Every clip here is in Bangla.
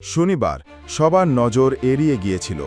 শনিবার সবার নজর এড়িয়ে গিয়েছিল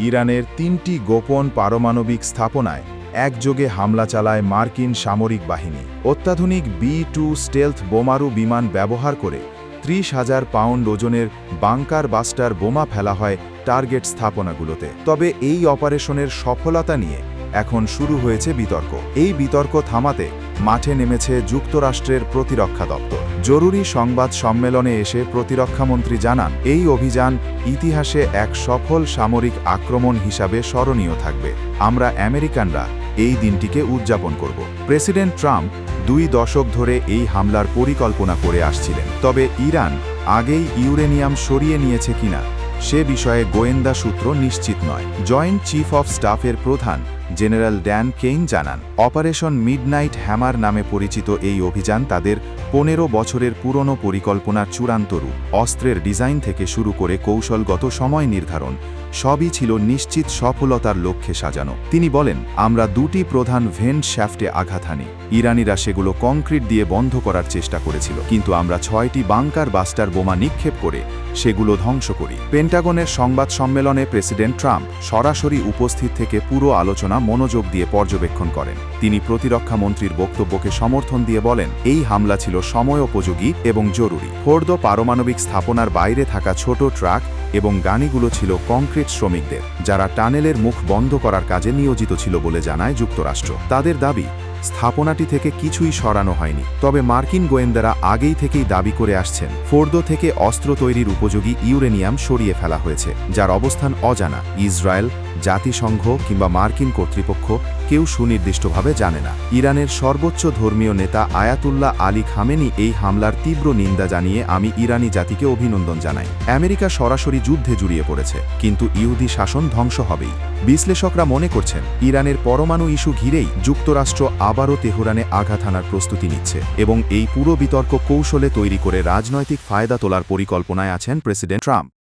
ইরানের ৩টি গোপন পারমাণবিক স্থাপনায় একযোগে হামলা চালায় মার্কিন সামরিক বাহিনী। অত্যাধুনিক B-2 স্টেলথ বোমারু বিমান ব্যবহার করে ৩০,০০০ পাউন্ড ওজনের বাংকার বাস্টার বোমা ফেলা হয় টার্গেট স্থাপনাগুলোতে। তবে এই অপারেশনের সফলতা নিয়ে এখন শুরু হয়েছে বিতর্ক। এই বিতর্ক থামাতে মাঠে নেমেছে যুক্তরাষ্ট্রের প্রতিরক্ষা দপ্তর। জরুরি সংবাদ সম্মেলনে এসে প্রতিরক্ষামন্ত্রী জানান, এই অভিযান ইতিহাসে এক সফল সামরিক আক্রমণ হিসাবে স্মরণীয় থাকবে। আমরা আমেরিকানরা এই দিনটিকে উদযাপন করব। প্রেসিডেন্ট ট্রাম্প ২ দশক ধরে এই হামলার পরিকল্পনা করে আসছিলেন। তবে ইরান আগেই ইউরেনিয়াম সরিয়ে নিয়েছে কিনা সে বিষয়ে গোয়েন্দা সূত্র নিশ্চিত নয়। জয়েন্ট চিফ অফ স্টাফের প্রধান জেনারেল ড্যান কেইন জানান, অপারেশন মিডনাইট হ্যামার নামে পরিচিত এই অভিযান তাদের ১৫ বছরের পুরনো পরিকল্পনার চূড়ান্ত রূপ। অস্ত্রের ডিজাইন থেকে শুরু করে কৌশলগত সময় নির্ধারণ সবই ছিল নিশ্চিত সফলতার লক্ষ্যে সাজানো। তিনি বলেন, আমরা ২টি প্রধান ভেন্ট শ্যাফটে আঘাত হানি। ইরানিরা সেগুলো কংক্রিট দিয়ে বন্ধ করার চেষ্টা করেছিল, কিন্তু আমরা ৬টি বাংকার বাস্টার বোমা নিক্ষেপ করে সেগুলো ধ্বংস করি। পেন্টাগনের সংবাদ সম্মেলনে প্রেসিডেন্ট ট্রাম্প সরাসরি উপস্থিত থেকে পুরো আলোচনা মনোযোগ দিয়ে পর্যবেক্ষণ করেন। তিনি প্রতিরক্ষা মন্ত্রীর বক্তব্যকে সমর্থন দিয়ে বলেন, এই হামলা ছিল সময়োপযোগী এবং জরুরি। ফোর্দো পারমাণবিক স্থাপনার বাইরে থাকা ছোট ট্রাক এবং গাড়িগুলো ছিল কংক্রিট শ্রমিকদের, যারা টানেলের মুখ বন্ধ করার কাজে নিয়োজিত ছিল বলে জানায় যুক্তরাষ্ট্র। তাদের দাবি, স্থাপনাটি থেকে কিছুই সরানো হয়নি। তবে মার্কিন গোয়েন্দারা আগেই থেকেই দাবি করে আসছেন, ফোর্দো থেকে অস্ত্র তৈরির উপযোগী ইউরেনিয়াম সরিয়ে ফেলা হয়েছে, যার অবস্থান অজানা। ইসরায়েল, জাতিসংঘ কিংবা মার্কিন কর্তৃপক্ষ কেউ সুনির্দিষ্টভাবে জানে না। ইরানের সর্বোচ্চ ধর্মীয় নেতা আয়াতুল্লাহ আলী খামেনি এই হামলার তীব্র নিন্দা জানিয়ে, আমি ইরানি জাতিকে অভিনন্দন জানাই। আমেরিকা সরাসরি যুদ্ধে জড়িয়ে পড়েছে, কিন্তু ইহুদি শাসন ধ্বংস হবেই। বিশ্লেষকরা মনে করছেন, ইরানের পরমাণু ইস্যু ঘিরেই যুক্তরাষ্ট্র আবারও তেহরানে আঘাত হানার প্রস্তুতি নিচ্ছে এবং এই পুরো বিতর্ক কৌশলে তৈরি করে রাজনৈতিক ফায়দা তোলার পরিকল্পনায় আছেন প্রেসিডেন্ট ট্রাম্প।